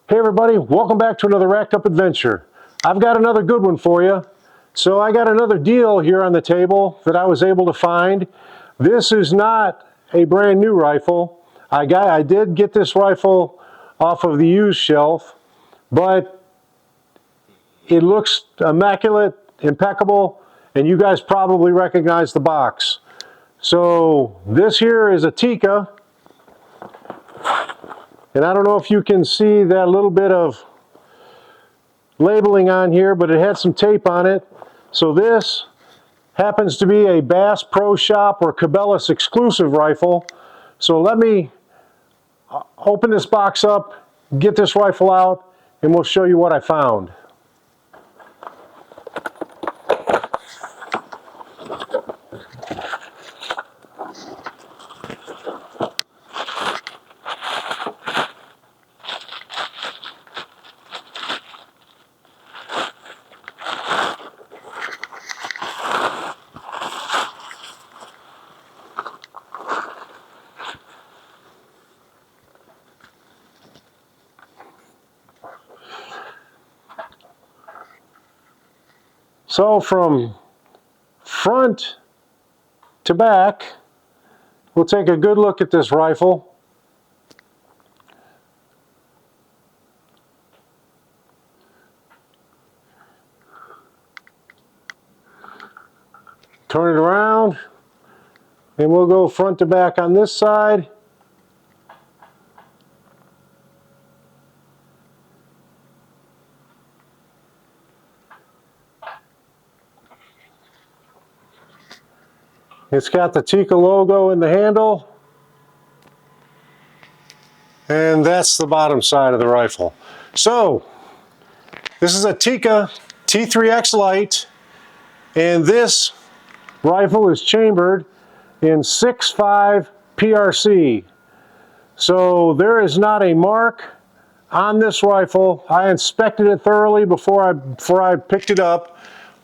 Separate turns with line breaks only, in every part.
Hey everybody, welcome back to another Racked Up Adventure. I've got another good one for you. So I got another deal here on the table that I was able to find. This is not a brand new rifle. I did get this rifle off of the used shelf, but it looks immaculate, impeccable, and you guys probably recognize the box. So this here is a Tikka. And I don't know if you can see that little bit of labeling on here, but it had some tape on it. So this happens to be a Bass Pro Shop or Cabela's exclusive rifle. So let me open this box up, get this rifle out, and we'll show you what I found. So from front to back, we'll take a good look at this rifle. Turn it around, and we'll go front to back on this side. It's got the Tikka logo in the handle, and that's the bottom side of the rifle. So this is a Tikka T3X Lite, and this rifle is chambered in 6.5 PRC. So there is not a mark on this rifle. I inspected it thoroughly before I picked it up.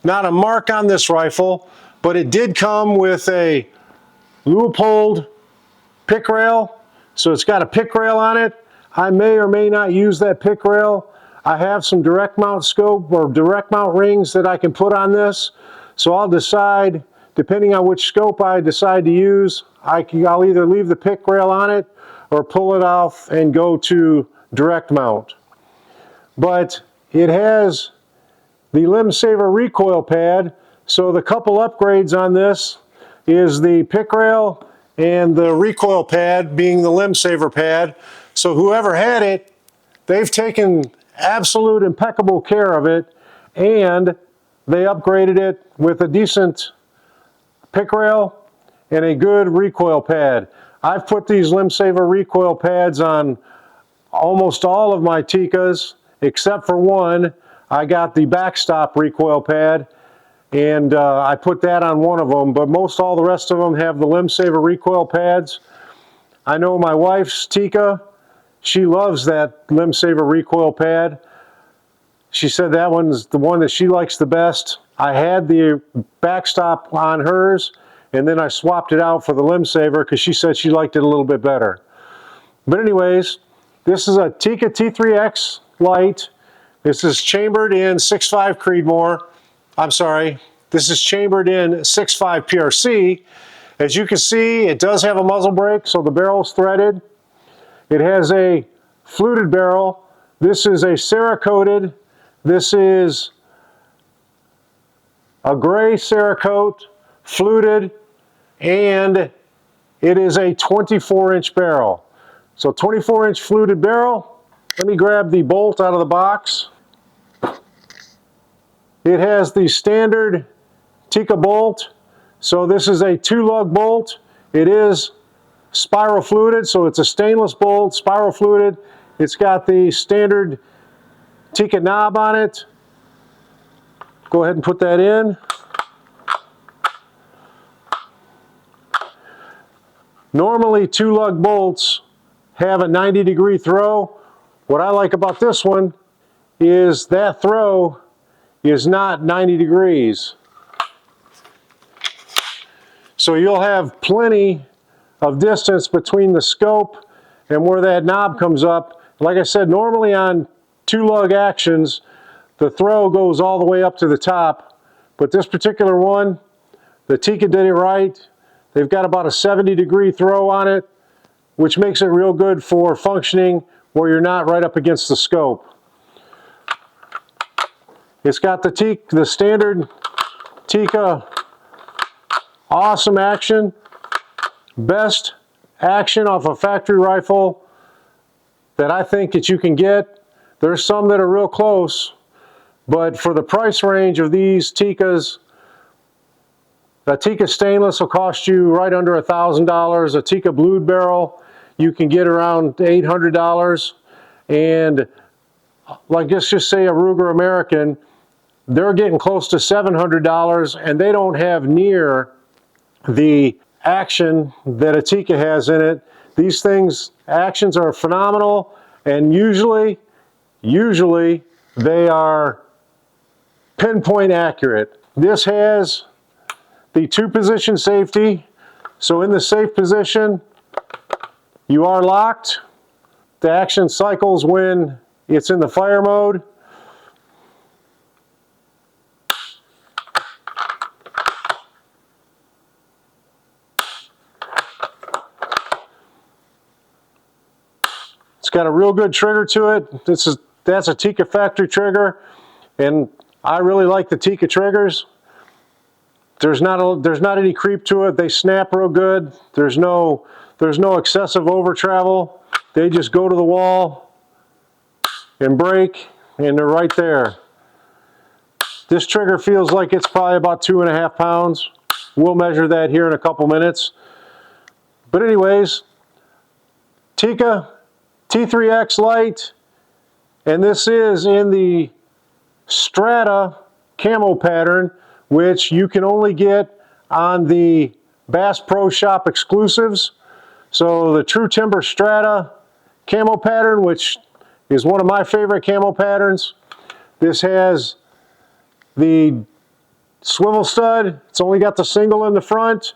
Not a mark on this rifle, but it did come with a Leupold pick rail. So it's got a pick rail on it. I may or may not use that pick rail. I have some direct mount scope or direct mount rings that I can put on this. So I'll decide, depending on which scope I decide to use, I'll either leave the pick rail on it or pull it off and go to direct mount. But it has the Limb Saver recoil pad. So the couple upgrades on this is the pick rail and the recoil pad being the Limb Saver pad. So whoever had it, they've taken absolute impeccable care of it, and they upgraded it with a decent pick rail and a good recoil pad. I've put these Limb Saver recoil pads on almost all of my Tikkas, except for one. I got the backstop recoil pad, and I put that on one of them, but most all the rest of them have the Limb Saver recoil pads. I know my wife's Tikka, she loves that Limb Saver recoil pad. She said that one's the one that she likes the best. I had the backstop on hers, and then I swapped it out for the Limb Saver because she said she liked it a little bit better. But anyways, this is a Tikka T3X Lite. This is chambered in 6.5 Creedmoor. I'm sorry, this is chambered in 6.5 PRC. As you can see, it does have a muzzle brake, so the barrel's threaded. It has a fluted barrel. This is a Cerakoted. This is a gray Cerakote, fluted, and it is a 24-inch barrel. So 24-inch fluted barrel. Let me grab the bolt out of the box. It has the standard Tikka bolt. So this is a 2-lug bolt. It is spiral fluted, so it's a stainless bolt, spiral fluted. It's got the standard Tikka knob on it. Go ahead and put that in. Normally 2-lug bolts have a 90-degree throw. What I like about this one is that throw is not 90 degrees. So you'll have plenty of distance between the scope and where that knob comes up. Like I said, normally on two lug actions, the throw goes all the way up to the top. But this particular one, the Tikka did it right. They've got about a 70-degree throw on it, which makes it real good for functioning where you're not right up against the scope. It's got the standard Tikka awesome action, best action off a factory rifle that I think that you can get. There's some that are real close, but for the price range of these Tikkas, a Tikka stainless will cost you right under $1,000. A Tikka blued barrel you can get around $800. And like let's just say a Ruger American, they're getting close to $700, and they don't have near the action that a Tikka has in it. These things, actions are phenomenal, and usually they are pinpoint accurate. This has the 2-position safety. So in the safe position, you are locked. The action cycles when it's in the fire mode. It's got a real good trigger to it. That's a Tikka factory trigger, and I really like the Tikka triggers. There's not any creep to it. They snap real good. There's no excessive over travel. They just go to the wall and break, and they're right there. This trigger feels like it's probably about 2.5 pounds. We'll measure that here in a couple minutes. But anyways, Tikka T3X Lite, and this is in the Strata camo pattern, which you can only get on the Bass Pro Shop exclusives. So the True Timber Strata camo pattern, which is one of my favorite camo patterns. This has the swivel stud. It's only got the single in the front.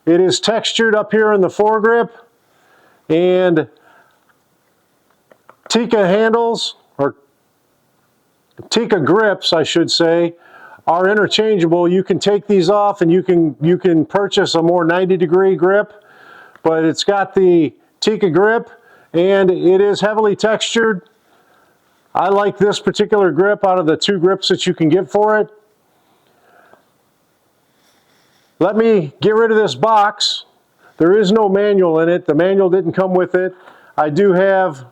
It is textured up here in the foregrip, and Tikka handles, or Tikka grips, I should say, are interchangeable. You can take these off and you can purchase a more 90-degree grip, but it's got the Tikka grip and it is heavily textured. I like this particular grip out of the 2 grips that you can get for it. Let me get rid of this box. There is no manual in it. The manual didn't come with it. I do have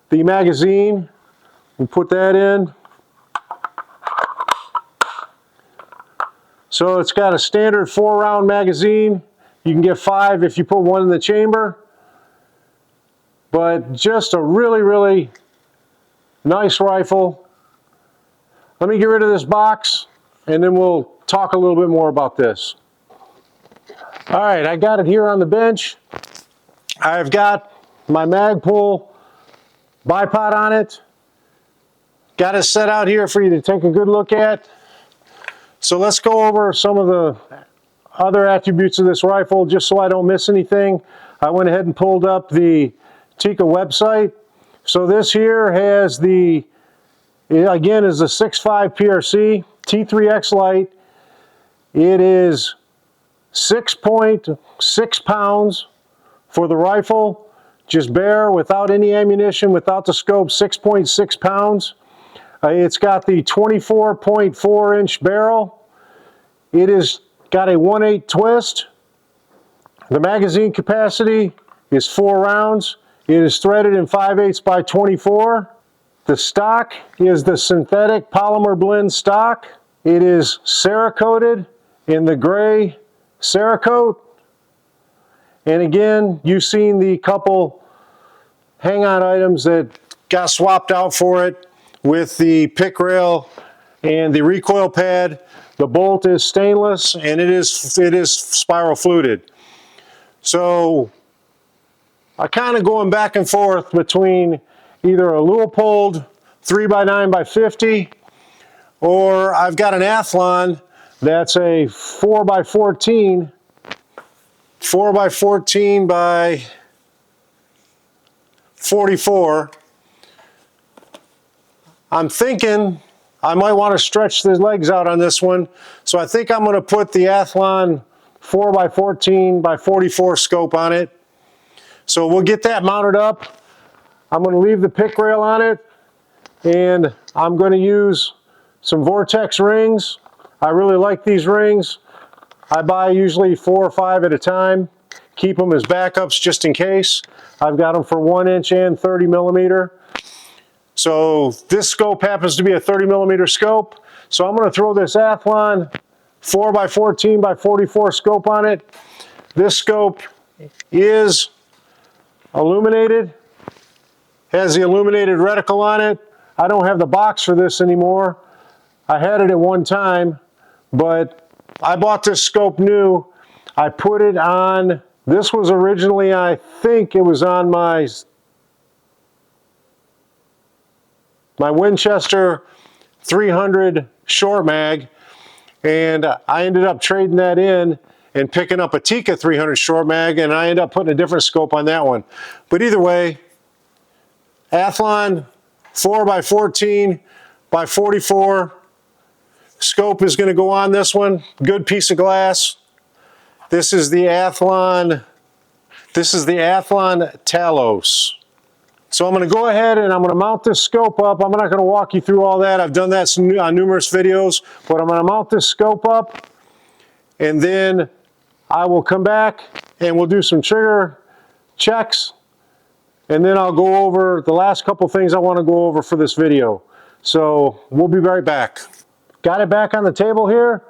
the magazine. We'll put that in. So it's got a standard 4-round magazine. You can get 5 if you put 1 in the chamber. But just a really nice rifle. Let me get rid of this box and then we'll talk a little bit more about this. All right, I got it here on the bench. I've got my Magpul bipod on it. Got it set out here for you to take a good look at. So let's go over some of the other attributes of this rifle just so I don't miss anything. I went ahead and pulled up the Tikka website. So this here has the, again, is a 6.5 PRC T3X Lite. It is 6.6 pounds for the rifle. Just bare, without any ammunition, without the scope, 6.6 pounds. It's got the 24.4-inch barrel. It is got a 1/8 twist. The magazine capacity is 4 rounds. It is threaded in 5/8 by 24. The stock is the synthetic polymer blend stock. It is Cerakoted in the gray Cerakote. And again, you've seen the couple hang-on items that got swapped out for it with the pick rail and the recoil pad. The bolt is stainless and it is spiral fluted. So I kind of going back and forth between either a Leupold 3x9x50 or I've got an Athlon that's a 4x14 by 44. I'm thinking I might want to stretch the legs out on this one. So I think I'm going to put the Athlon 4x14x44 scope on it. So we'll get that mounted up. I'm going to leave the pick rail on it, and I'm going to use some Vortex rings. I really like these rings. I buy usually 4 or 5 at a time. Keep them as backups just in case. I've got them for 1 inch and 30 millimeter. So this scope happens to be a 30 millimeter scope. So I'm going to throw this Athlon 4x14x44 scope on it. This scope is illuminated, has the illuminated reticle on it. I don't have the box for this anymore. I had it at one time, but I bought this scope new. I put it on, this was originally, I think it was on my Winchester 300 short mag, and I ended up trading that in and picking up a Tikka 300 short mag, and I ended up putting a different scope on that one. But either way, Athlon 4x14x44 scope is going to go on this one. Good piece of glass. This is the Athlon Talos. So I'm going to go ahead and I'm going to mount this scope up. I'm not going to walk you through all that. I've done that on numerous videos, but I'm going to mount this scope up, and then I will come back and we'll do some trigger checks, and then I'll go over the last couple things I want to go over for this video. So we'll be right back. Got it back on the table here.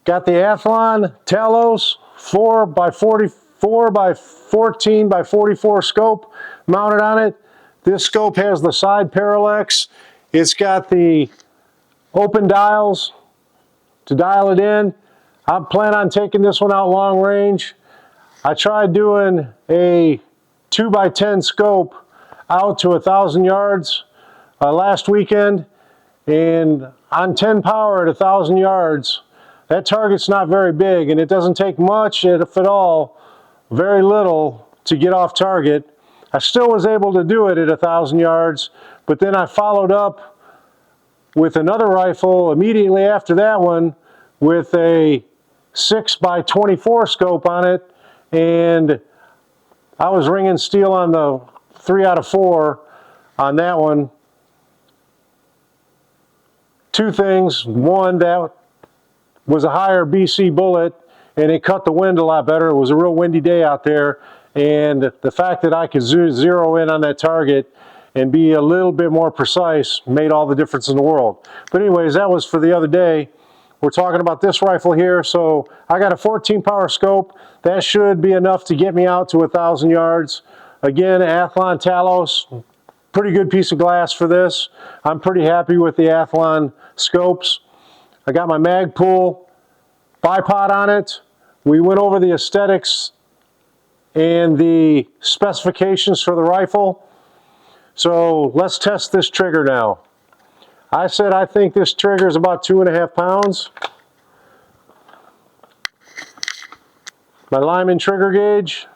Got the Athlon Talos 4x14x44 scope mounted on it. This scope has the side parallax. It's got the open dials to dial it in. I plan on taking this one out long range. I tried doing a 2x10 scope out to 1,000 yards last weekend, and on 10 power at 1,000 yards, that target's not very big, and it doesn't take much, if at all, very little, to get off target. I still was able to do it at 1,000 yards, but then I followed up with another rifle immediately after that one with a 6x24 scope on it, and I was ringing steel on the 3 out of 4 on that one. Two things. One, that was a higher BC bullet, and it cut the wind a lot better. It was a real windy day out there, and the fact that I could zero in on that target and be a little bit more precise made all the difference in the world. But anyways, that was for the other day. We're talking about this rifle here. So I got a 14 power scope. That should be enough to get me out to 1,000 yards. Again, Athlon Talos, pretty good piece of glass for this. I'm pretty happy with the Athlon scopes. I got my Magpul bipod on it. We went over the aesthetics and the specifications for the rifle. So let's test this trigger now. I said I think this trigger is about 2.5 pounds. My Lyman trigger gauge.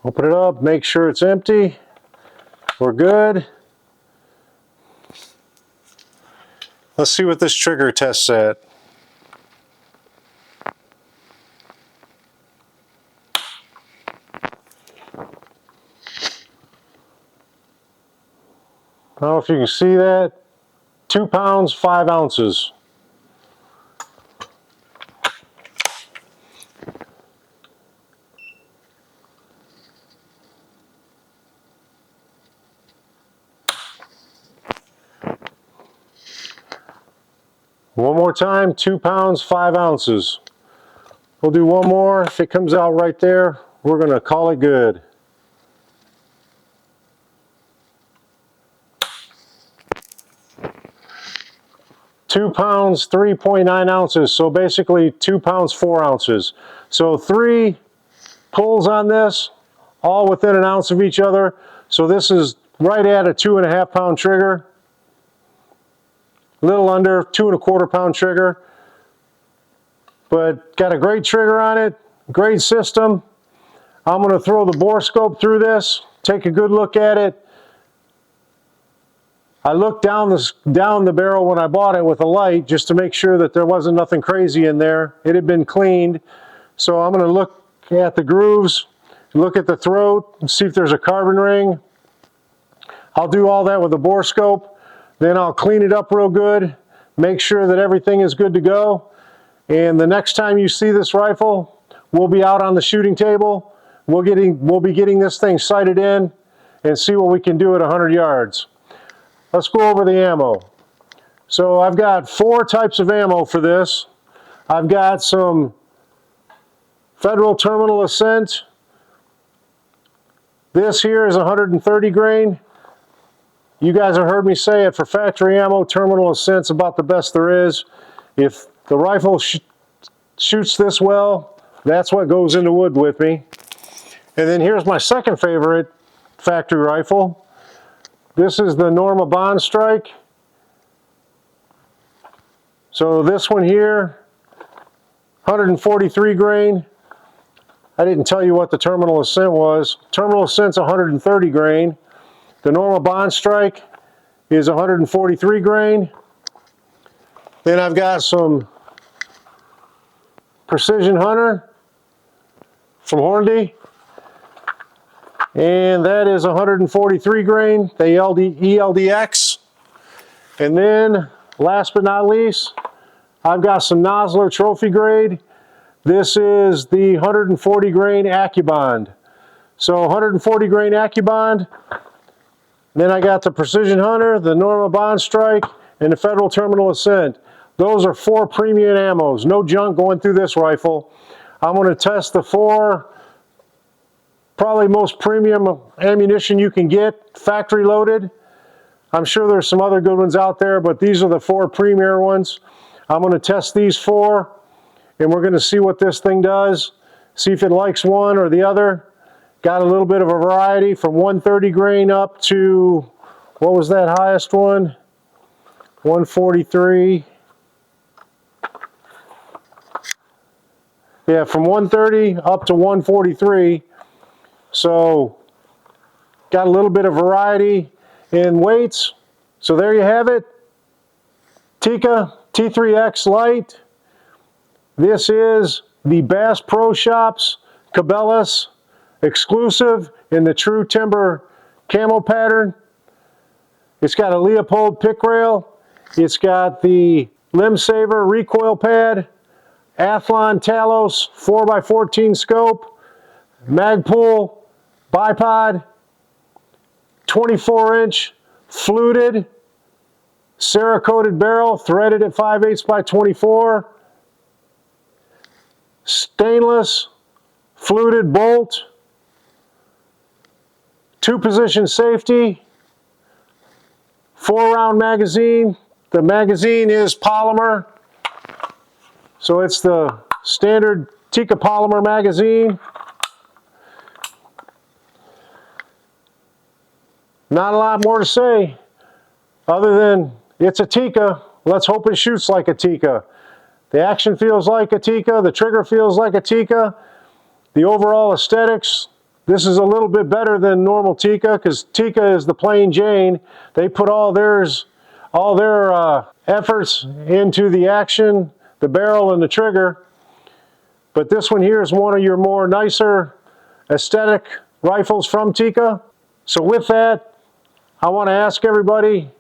Open it up, make sure it's empty. We're good. Let's see what this trigger tests at. I don't know if you can see that. 2 pounds, 5 ounces. One more time, 2 pounds, 5 ounces. We'll do one more. If it comes out right there, we're going to call it good. £2, 3.9 ounces. So basically 2 pounds, 4 ounces. So 3 pulls on this, all within an ounce of each other. So this is right at a 2.5 pound trigger. A little under 2.25 pound trigger. But got a great trigger on it, great system. I'm going to throw the bore scope through this, take a good look at it. I looked down the barrel when I bought it with a light just to make sure that there wasn't nothing crazy in there. It had been cleaned. So I'm going to look at the grooves, look at the throat, and see if there's a carbon ring. I'll do all that with the bore scope. Then I'll clean it up real good, make sure that everything is good to go. And the next time you see this rifle, we'll be out on the shooting table. We'll be getting this thing sighted in and see what we can do at 100 yards. Let's go over the ammo. So I've got 4 types of ammo for this. I've got some Federal Terminal Ascent. This here is 130 grain. You guys have heard me say it, for factory ammo, Terminal Ascent's about the best there is. If the rifle shoots this well, that's what goes into wood with me. And then here's my second favorite factory rifle. This is the Norma Bond Strike. So this one here, 143 grain. I didn't tell you what the Terminal Ascent was. Terminal Ascent's 130 grain. The Norma Bond Strike is 143 grain. Then I've got some Precision Hunter from Hornady, and that is 143 grain, the ELDX. And then, last but not least, I've got some Nosler Trophy Grade. This is the 140 grain AccuBond. So 140 grain AccuBond. Then I got the Precision Hunter, the Norma Bond Strike, and the Federal Terminal Ascent. Those are 4 premium ammos. No junk going through this rifle. I'm going to test the 4 probably most premium ammunition you can get, factory loaded. I'm sure there's some other good ones out there, but these are the 4 premier ones. I'm going to test these 4, and we're going to see what this thing does, see if it likes one or the other. Got a little bit of a variety from 130 grain up to, what was that highest one? 143. Yeah, from 130 up to 143. So, got a little bit of variety in weights. So there you have it. Tikka T3X Lite. This is the Bass Pro Shops Cabela's exclusive in the True Timber camo pattern. It's got a Leopold pick rail. It's got the Limb Saver recoil pad, Athlon Talos 4x14 scope, Magpul bipod, 24-inch fluted Cerakoted barrel threaded at 5/8 by 24, stainless fluted bolt, 2-position safety, 4-round magazine. The magazine is polymer, so it's the standard Tikka polymer magazine. Not a lot more to say other than it's a Tikka. Let's hope it shoots like a Tikka. The action feels like a Tikka, the trigger feels like a Tikka. The overall aesthetics, this is a little bit better than normal Tikka, because Tikka is the plain Jane. They put all their efforts into the action, the barrel, and the trigger. But this one here is one of your more nicer aesthetic rifles from Tikka. So with that, I want to ask everybody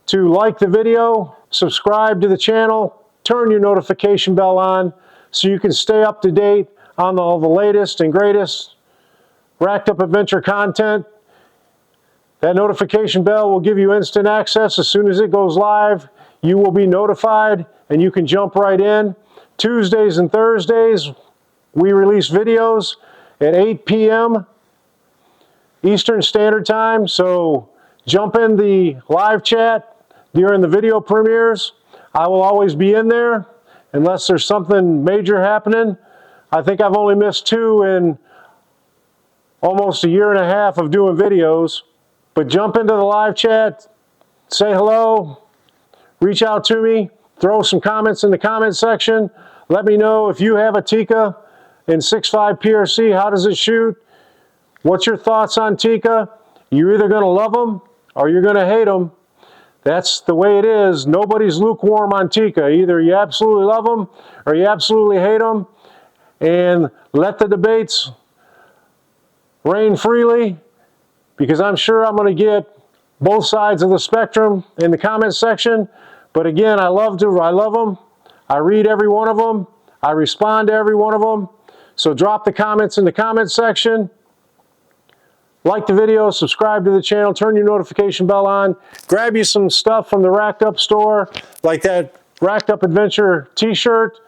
to like the video, subscribe to the channel, turn your notification bell on so you can stay up to date on all the latest and greatest Racked Up Adventure content. That notification bell will give you instant access. As soon as it goes live, you will be notified and you can jump right in. Tuesdays and Thursdays, we release videos at 8 p.m. Eastern Standard Time, so jump in the live chat during the video premieres. I will always be in there unless there's something major happening. I think I've only missed 2 in almost a year and a half of doing videos. But jump into the live chat, say hello, reach out to me, throw some comments in the comment section. Let me know if you have a Tikka in 6.5 PRC, how does it shoot? What's your thoughts on Tikka? You're either going to love them or you're going to hate them. That's the way it is. Nobody's lukewarm on Tikka. Either you absolutely love them or you absolutely hate them. And let the debates reign freely, because I'm sure I'm going to get both sides of the spectrum in the comment section. But again, I love them. I read every one of them. I respond to every one of them. So drop the comments in the comment section. Like the video, subscribe to the channel, turn your notification bell on. Grab you some stuff from the Racked Up store, like that Racked Up Adventure t-shirt.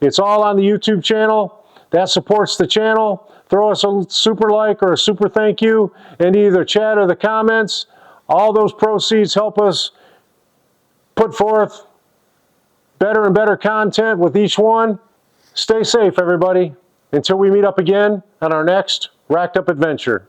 It's all on the YouTube channel. That supports the channel. Throw us a super like or a super thank you in either chat or the comments. All those proceeds help us put forth better and better content with each one. Stay safe, everybody, until we meet up again on our next Racked Up Adventure.